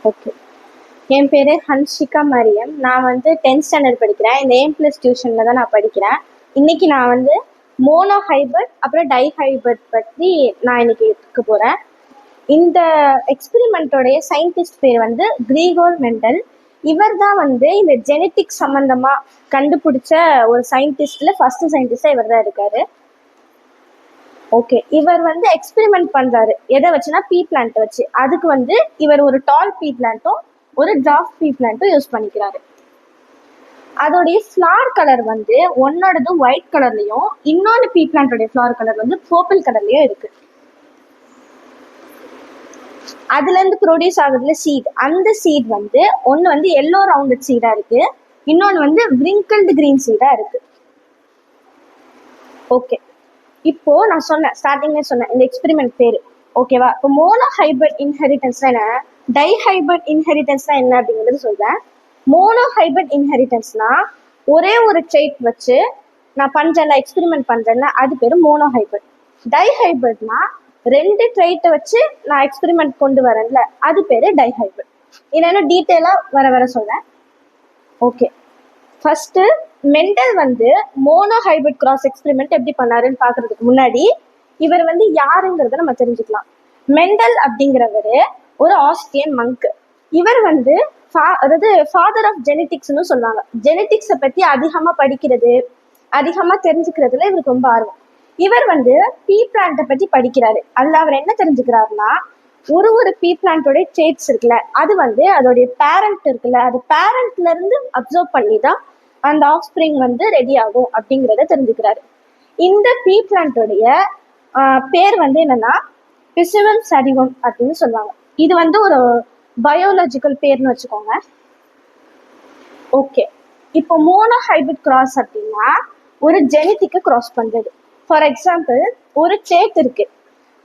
Okay. என் பேர் ஹன்ஷிகா மரியம். நான் வந்து 10th ஸ்டாண்டர்ட் படிக்கிறேன். இந்த ஏம் ப்ளஸ் டியூஷனில் தான் நான் படிக்கிறேன். இன்னைக்கு நான் வந்து மோனோ ஹைபிரிட் அப்புறம் டை ஹைபிரிட் பற்றி நான் இன்னைக்கு எடுக்க போகிறேன். இந்த எக்ஸ்பெரிமெண்ட்டோடைய சயின்டிஸ்ட் பேர் வந்து கிரிகோர் மெண்டல். இவர் தான் வந்து இந்த ஜெனட்டிக் சம்மந்தமாக கண்டுபிடிச்ச ஒரு சயின்டிஸ்டில் ஃபஸ்ட்டு சயின்டிஸ்டாக இவர் தான் இருக்கார். ஓகே, இவர் வந்து எக்ஸ்பெரிமெண்ட் பண்றாரு எதை வச்சுன்னா பீ பிளான்ட் வச்சு. அதுக்கு வந்து இவர் ஒரு டால் பீ பிளான்ட்டும் ஒரு டிராஃப்ட் பீ பிளான்ட்டும் யூஸ் பண்ணிக்கிறாரு. அதோடைய ஃப்ளார் கலர் வந்து ஒன்னோடது ஒயிட் கலர்லயும் இன்னொன்று பீ பிளான்டோடைய ஃப்ளார் கலர் வந்து பர்பிள் கலர்லயும் இருக்கு. அதுல இருந்து ப்ரொடியூஸ் ஆகுதுல சீட், அந்த சீட் வந்து ஒன்னு வந்து எல்லோ ரவுண்டட் சீடா இருக்கு, இன்னொன்னு வந்து விரிங்கிள்டு கிரீன் சீடா இருக்கு. ஓகே, இப்போ நான் சொன்னேன் ஸ்டார்டிங்ல சொன்னேன் இந்த எக்ஸ்பெரிமெண்ட் பேரு. ஓகேவா? இப்போ மோனோ ஹைபிரிட் இன்ஹெரிட்டன்ஸ்னா என்ன, டை ஹைபிரிட் இன்ஹெரிட்டன்ஸ்னா என்ன அப்படிங்கிறது சொல்றேன். மோனோ ஹைபிரிட் இன்ஹெரிட்டன்ஸ்னா ஒரே ஒரு ட்ரெய்ட் வச்சு நான் பண்றேன்ல, எக்ஸ்பெரிமெண்ட் பண்றேன்ல, அது பேரு மோனோ ஹைபிரிட். டை ஹைபிரிட்னா ரெண்டு ட்ரெய்ட்டை வச்சு நான் எக்ஸ்பெரிமெண்ட் கொண்டு வரேன்ல, அது பேரு டை ஹைபிரிட். என்னன்னு டீட்டெயிலா வர சொல்றேன். ஓகே, ஃபர்ஸ்ட் மெண்டல் வந்து மோனோ ஹைபிரிட் கிராஸ் எக்ஸ்பெரிமெண்ட் எப்படி பண்ணாருன்னு பாக்குறதுக்கு முன்னாடி இவர் வந்து யாருங்கிறத நம்ம தெரிஞ்சுக்கலாம். மெண்டல் அப்படிங்கிறவரு ஒரு ஆஸ்ட்ரியன் மங்க். இவர் வந்து அதாவது ஃபாதர் ஆஃப் ஜெனட்டிக்ஸ்னு சொல்லுவாங்க. ஜெனட்டிக்ஸை பத்தி அதிகமா படிக்கிறது, அதிகமா தெரிஞ்சுக்கிறதுல இவருக்கு ரொம்ப ஆர்வம். இவர் வந்து பீ பிளான்ட்டை பத்தி படிக்கிறாரு. அதுல அவர் என்ன தெரிஞ்சுக்கிறாருன்னா, ஒரு பீ பிளான்ட்டோட ட்ரேட்ஸ் இருக்குல்ல, அது வந்து அதோடைய பேரண்ட் இருக்குல்ல, அது பேரண்ட்ல இருந்து அப்சர்வ் பண்ணி தான் அந்த ஆஃப் ஸ்பிரிங் வந்து ரெடி ஆகும் அப்படிங்கிறத தெரிஞ்சுக்கிறாரு. இந்த பீ பிளான்ட்டோடைய பேர் வந்து என்னன்னா பிசிவம் சரிவம் அப்படின்னு சொல்லுவாங்க. இது வந்து ஒரு பயோலாஜிக்கல் பேர்னு வச்சுக்கோங்க. ஓகே, இப்போ மோனோ ஹைபிரிட் கிராஸ் அப்படின்னா ஒரு ஜெனட்டிக்கை கிராஸ் பண்றது. ஃபார் எக்ஸாம்பிள், ஒரு ட்ரேட் இருக்கு,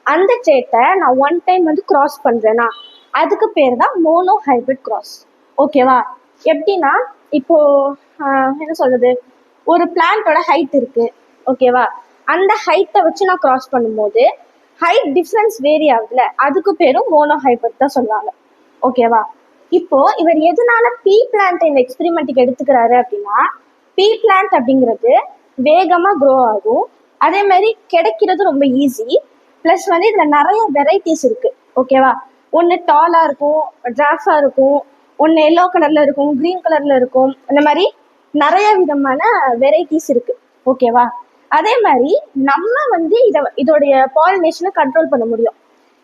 அந்த ட்ரேட்டை நான் ஒன் டைம் வந்து கிராஸ் பண்றேன்னா அதுக்கு பேர் தான் மோனோ ஹைபிரிட் கிராஸ். ஓகேவா? எப்படின்னா இப்போ என்ன சொல்றது, ஒரு பிளான்ட்டோட ஹைட் இருக்கு. ஓகேவா? அந்த ஹைட்டை வச்சு நான் கிராஸ் பண்ணும்போது ஹைட் டிஃப்ரென்ஸ் வேரி ஆகுதுல, அதுக்கு பேரும் மோனோ ஹைபிரிட் தான் சொல்லுவாங்க. ஓகேவா? இப்போ இவர் எதனால பீ பிளான்ட் இந்த எக்ஸ்பெரிமெண்ட்டுக்கு எடுத்துக்கிறாரு அப்படின்னா, பீ பிளான்ட் அப்படிங்கிறது வேகமா க்ரோ ஆகும், அதே மாதிரி கிடைக்கிறது ரொம்ப ஈஸி, பிளஸ் வந்து இதுல நிறைய வெரைட்டிஸ் இருக்கு. ஓகேவா? ஒன்று டாலா இருக்கும், டிராஃபா இருக்கும், ஒன்று எல்லோ கலர்ல இருக்கும், கிரீன் கலர்ல இருக்கும், இந்த மாதிரி நிறைய விதமான வெரைட்டிஸ் இருக்கு. ஓகேவா? அதே மாதிரி நம்ம வந்து இதோடைய பாலினேஷனை கண்ட்ரோல் பண்ண முடியும்.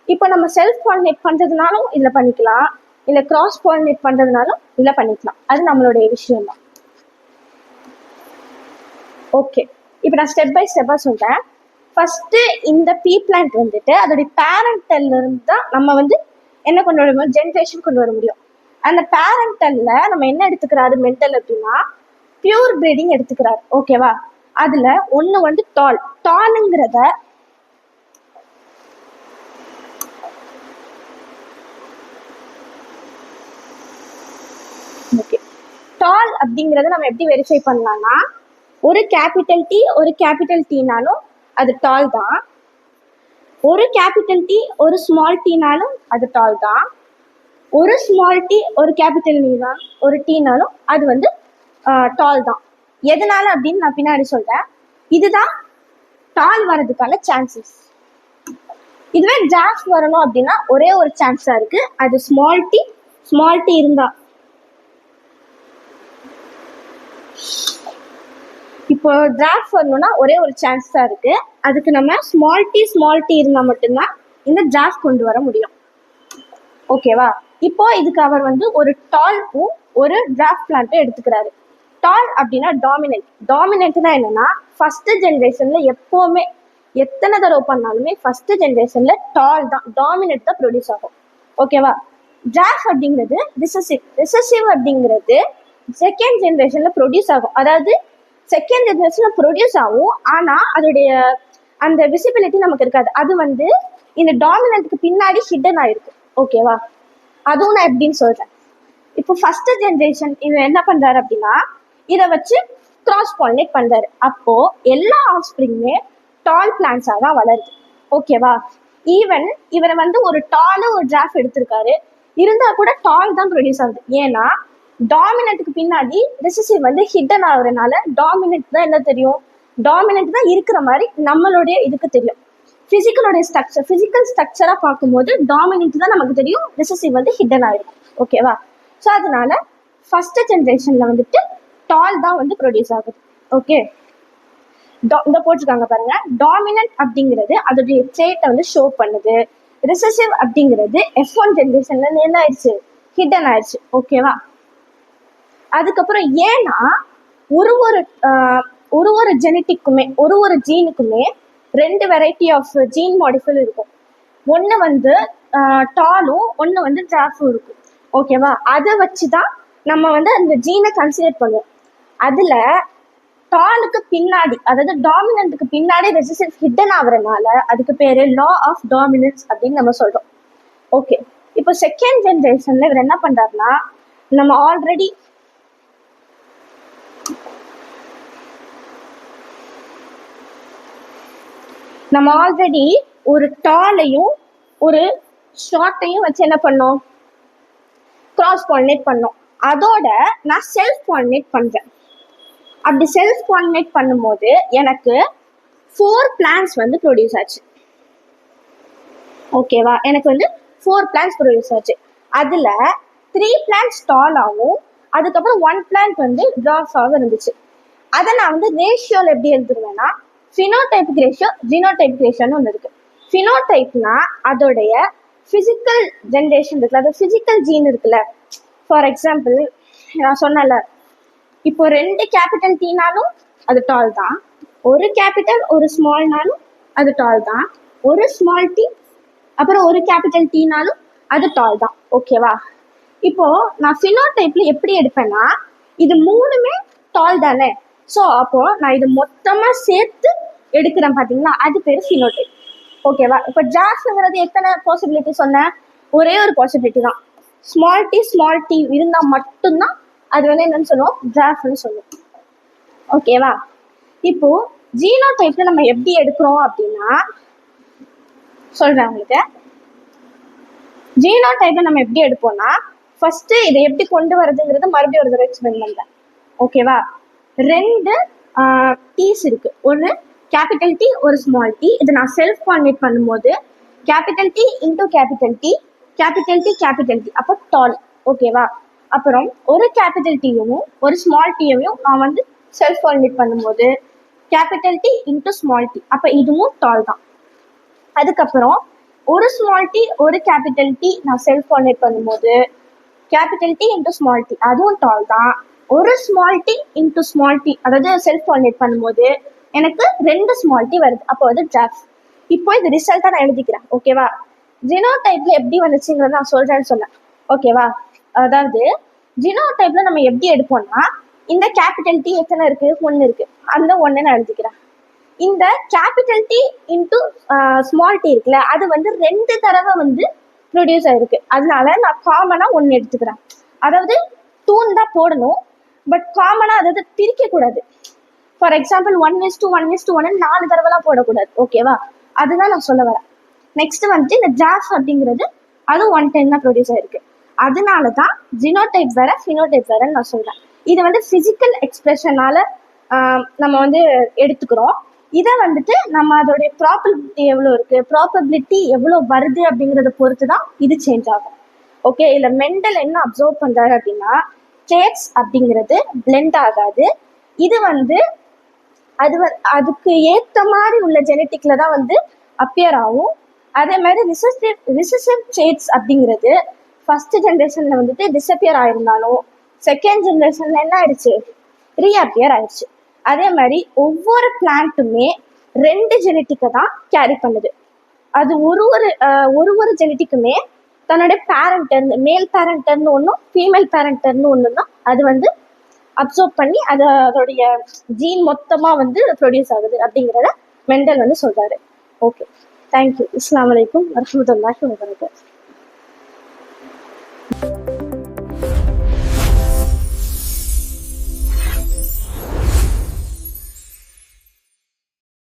இப்போ நம்ம செல்ஃப் பாலினேட் பண்றதுனாலும் இதுல பண்ணிக்கலாம், இல்ல கிராஸ் பாலினேட் பண்றதுனாலும் இதுல பண்ணிக்கலாம். அது நம்மளுடைய விஷயம் தான். ஓகே, இப்போ நான் ஸ்டெப் பை ஸ்டெப்பா சொல்றேன். ஃபர்ஸ்ட் இந்த பீ பிளான்ட் வந்துட்டு அதோடைய பேரண்டல்ல இருந்து தான் நம்ம வந்து என்ன கொண்டு வர முடியும், ஜென்ரேஷன் கொண்டு வர முடியும். அந்த பேரண்டல்ல நம்ம என்ன எடுத்துக்கிறாரு மெண்டல் அப்படின்னா, பியூர் பிரீடிங் எடுத்துக்கிறாரு. ஓகேவா? அதுல ஒண்ணு வந்து டால்ங்கிறத ஓகே, டால் அப்படிங்கறத நம்ம எப்படி வெரிஃபை பண்ணலாம்னா, ஒரு கேபிட்டல் டி ஒரு கேபிட்டல் டீனாலும் அது டால் தான், ஒரு கேபிட்டல் டி ஒரு ஸ்மால் டீனாலும் அது டால் தான், ஒரு ஸ்மால் டி ஒரு கேபிட்டல் ஒரு டீனாலும் அது வந்து டால் தான். எதனால அப்படின்னு நான் பின்னாடி சொல்றேன். இதுதான் டால் வர்றதுக்கான சான்சஸ். இதுவே டிராஃப்ட் வரணும் அப்படின்னா ஒரே ஒரு சான்ஸ் தான் இருக்கு, அது ஸ்மால் டி இருந்தா. இப்போ டிராஃப்ட் வரணும்னா ஒரே ஒரு சான்ஸ் தான் இருக்கு, அதுக்கு நம்ம ஸ்மால் டி இருந்தா மட்டும்தான் இந்த டிராஃப்ட் கொண்டு வர முடியும். ஓகேவா? இப்போ இதுக்கு அவர் வந்து ஒரு டால்க்கும் ஒரு டிராஃப்ட் பிளான்ட்டும் எடுத்துக்கிறாரு. டால் அப்படின்னா டாமினன்ட்னா என்னன்னா, ஃபர்ஸ்ட் ஜென்ரேஷன்ல எப்பவுமே எத்தனை தடவை பண்ணாலுமே ஃபர்ஸ்ட் ஜென்ரேஷன்ல டால் தான், டாமினன்ட் தான் ப்ரொடியூஸ் ஆகும். ஓகேவா? டிராஃப்ட் அப்படிங்கிறது ரிசசிவ் அப்படிங்கிறது செகண்ட் ஜென்ரேஷன்ல ப்ரொடியூஸ் ஆகும். அதாவது செகண்ட் ஜென்ரேஷன்ல ப்ரொடியூஸ் ஆகும், ஆனா அதோடைய அந்த விசிபிலிட்டி நமக்கு இருக்காது. அது வந்து இந்த டாமினன்ட்க்கு பின்னாடி ஹிடன் ஆயிருக்கு. ஓகேவா? அதுவும் நான் எப்படின்னு சொல்றேன். இப்போ ஃபர்ஸ்ட் ஜென்ரேஷன் இவன் என்ன பண்றாரு அப்படின்னா, இதை வச்சு கிராஸ் பாலினேட் பண்றாரு. அப்போ எல்லா ஆஃப்ஸ்பிரிங்குமே டால் பிளான்ஸா தான் வளருது. ஓகேவா? ஈவன் இவரை வந்து ஒரு டால் ஒரு டிராஃப்ட் எடுத்திருக்காரு, இருந்தா கூட டால் தான் ப்ரொடியூஸ் ஆகுது. ஏன்னா டாமினன்ட்டுக்கு பின்னாடி ரிசசிவ் வந்து ஹிடன் ஆகுறதுனால டாமினன்ட் தான் என்ன தெரியும், டாமினன்ட் தான் இருக்கிற மாதிரி நம்மளுடைய இதுக்கு தெரியும். ஃபிசிக்கல் ஸ்ட்ரக்சரா பார்க்கும்போது டாமினன்ட் தான் நமக்கு தெரியும், ரிசசிவ் வந்து ஹிடன் ஆயிருக்கும். ஓகேவா? ஸோ அதனால ஃபர்ஸ்ட் ஜென்ரேஷன்ல வந்துட்டு டால் தான் வந்து ப்ரொடியூஸ் ஆகுது. ஓகே, இந்த போட்டிருக்காங்க பாருங்க, டாமினன்ட் அப்படிங்கிறது அதோடைய ட்ரேட்டை வந்து ஷோ பண்ணுது. ரிசசிவ் அப்படிங்கிறது F1 ஜென்ரேஷன்ல என்ன ஆயிடுச்சு, ஹிடன் ஆயிடுச்சு. ஓகேவா? அதுக்கப்புறம் ஏன்னா ஒரு ஒரு ஜெனட்டிக்குமே ஒரு ஜீனுக்குமே 2 வெரைட்டி ஆஃப் ஜீன் மாடிஃபைல் இருக்கும். ஒன்று வந்து டாலும் ஒன்று வந்து டிராஃபும் இருக்கும். ஓகேவா? அதை வச்சு தான் நம்ம வந்து அந்த ஜீனை கன்சிடர் பண்ணுவோம். அதில் டாலுக்கு பின்னாடி, அதாவது டாமினன்ட்டுக்கு பின்னாடி ரெசிஸ்டன்ஸ் ஹிடன் ஆகுறதுனால அதுக்கு பேர் லா ஆஃப் டாமினன்ஸ் அப்படின்னு நம்ம சொல்கிறோம். ஓகே, இப்போ செகண்ட் ஜென்ரேஷனில் இவர் என்ன பண்ணுறாருன்னா, நம்ம ஆல்ரெடி ஒரு டாலையும் ஒரு ஷார்ட்டையும் வச்சு என்ன பண்ணோம், கிராஸ் பாலினேட் பண்ணோம். அதோட நான் செல்ஃப் பாலினேட் பண்றேன். அப்படி செல்ஃப் பாலினேட் பண்ணும்போது எனக்கு 4 பிளான்ஸ் வந்து ப்ரொடியூஸ் ஆச்சு. ஓகேவா? எனக்கு வந்து 4 பிளான்ஸ் ப்ரொடியூஸ் ஆச்சு. அதுல 3 பிளான்ஸ் டாலாகவும் அதுக்கப்புறம் 1 பிளான்ட் வந்து டிராஃபாகவும் இருந்துச்சு. அதை நான் வந்து ரேஷியோல எப்படி எழுதுருவேன்னா, ஃபினோடைபிக் ரேஷியோ ஜீனோடைபிக் ரேஷியோன்னு ஒன்று இருக்கு. ஃபினோடைப்னா அதோடைய பிசிக்கல் ஜென்ரேஷன் இருக்குல்ல, அது பிசிக்கல் ஜீன் இருக்குல்ல. ஃபார் எக்ஸாம்பிள் நான் சொன்னல, இப்போ 2 கேபிட்டல் டீனாலும் அது டால் தான், ஒரு கேபிட்டல் ஒரு ஸ்மால்னாலும் அது டால் தான், ஒரு ஸ்மால் டி அப்புறம் ஒரு கேபிட்டல் டீனாலும் அது டால் தான். ஓகேவா? இப்போ நான் ஃபினோடைப்ல எப்படி எடுப்பேன்னா, இது 3மே டால் தானே. ஸோ அப்போ நான் இது மொத்தமா சேர்த்து எடுக்கிறேன் பாத்தீங்களா, அது பேர் ஃபினோடைப். ஓகேவா? இப்போ ஜாஸ்ங்கிறது எத்தனை பாசிபிலிட்டி சொன்னேன், ஒரே ஒரு பாசிபிலிட்டி தான். ஸ்மால் டி இருந்தால் மட்டும்தான் அது வந்து என்னன்னு சொல்லுவோம், ஜாஃப்னு சொல்லுவோம். ஓகேவா? இப்போ ஜீனோடைப்ல நம்ம எப்படி எடுக்கிறோம் அப்படின்னா சொல்றேன் உங்களுக்கு. ஜீனோடைப்ல நம்ம எப்படி எடுப்போம்னா, ஃபர்ஸ்ட் இதை எப்படி கொண்டு வரதுங்கிறது மறுபடியும் ஒரு தடவை எக்ஸ்பிளைன் பண்றேன். ஓகேவா? 2 டீஸ் இருக்கு, ஒன்று கேபிட்டல் டி ஒரு ஸ்மால் டி. இது நான் செல்ஃப் பாலினேட் பண்ணும்போது capital T into capital T அப்போ டால். ஓகேவா? அப்புறம் ஒரு கேபிட்டல் டீயையும் ஒரு ஸ்மால் டீயையும் நான் வந்து செல்ஃப் பாலினேட் பண்ணும்போது capital T into small T, அப்போ இதுவும் டால் தான். அதுக்கப்புறம் ஒரு ஸ்மால் டி ஒரு கேபிட்டல் டி நான் செல்ஃப் பாலினேட் பண்ணும்போது capital T into small T, அதுவும் டால் தான். ஒரு small T into small T, அதாவது செல்ஃப் பாலினேட் பண்ணும்போது எனக்கு 2 ஸ்மால் டி வருது, அப்போ வந்து டிராஃப். இப்போ இது ரிசல்ட்டா நான் எழுதிக்கிறேன். ஓகேவா? ஜினோடைப்ல எப்படி வந்துச்சுங்கிறத நான் சொல்றேன்னு சொன்னேன். ஓகேவா? அதாவது ஜினோடைப்ல நம்ம எப்படி எடுப்போம்னா, இந்த கேபிட்டல் டி எத்தனை இருக்கு, 1 இருக்கு, அந்த 1 நான் எழுதிக்கிறேன். இந்த capital T into small T இருக்குல்ல, அது வந்து 2 தடவை வந்து ப்ரொடியூஸ் ஆயிருக்கு. அதனால நான் காமனா 1 எடுத்துக்கிறேன். அதாவது 2 தான் போடணும், பட் காமனா அதாவது பிரிக்க கூடாது. ஃபார் எக்ஸாம்பிள் 1:1:1 4 தடவைலாம் போடக்கூடாது. ஓகேவா? அதுதான் நான் சொல்ல வரேன். நெக்ஸ்ட் வந்துட்டு இந்த ஜாஃப் அப்படிங்கிறது அது 1 டைம் தான் ப்ரொடியூஸ் ஆயிருக்கு. அதனால தான் ஜினோடைப் வேற ஃபினோடைப் வேறன்னு நான் சொல்றேன். இது வந்து பிசிக்கல் எக்ஸ்பிரஷனால நம்ம வந்து எடுத்துக்கிறோம். இதை வந்துட்டு நம்ம அதோடைய ப்ராபபிலிட்டி எவ்வளோ வருது அப்படிங்கிறத பொறுத்து தான் இது சேஞ்ச் ஆகும். ஓகே, இல்லை மெண்டல் என்ன அப்சர்வ் பண்றாரு அப்படின்னா, ட்ரேட்ஸ் அப்படிங்கிறது பிளெண்ட் ஆகாது. இது வந்து அதுக்கு ஏற்ற மாதிரி உள்ள ஜெனட்டிக்ல தான் வந்து அப்பியர் ஆகும். அதே மாதிரி ரிசசிவ் ட்ரேட்ஸ் அப்படிங்கிறது ஃபர்ஸ்ட் ஜென்ரேஷன்ல வந்துட்டு டிஸ்அப்பியர் ஆயிருந்தாலும் செகண்ட் ஜென்ரேஷன்ல என்ன ஆயிடுச்சு, ரீஅப்பியர் ஆயிடுச்சு. அதே மாதிரி ஒவ்வொரு பிளான்ட்டுமே 2 ஜெனட்டிக்கை தான் கேரி பண்ணுது. அது ஒரு ஜெனட்டிக்குமே தன்னுடைய பேரண்டர்னு, மேல் பேரண்டர்னு ஒன்றும் ஃபீமேல் பேரண்டர்னு ஒன்று தான் அது வந்து அப்சர்வ் பண்ணி அதோடைய ஜீன் மொத்தமாக வந்து ப்ரொடியூஸ் ஆகுது அப்படிங்கிறத மெண்டல் வந்து சொல்றாரு. Okay, thank you. அஸ்ஸலாமு அலைக்கும் வரஹ்மத்துல்லாஹி வபரகாத்துஹு.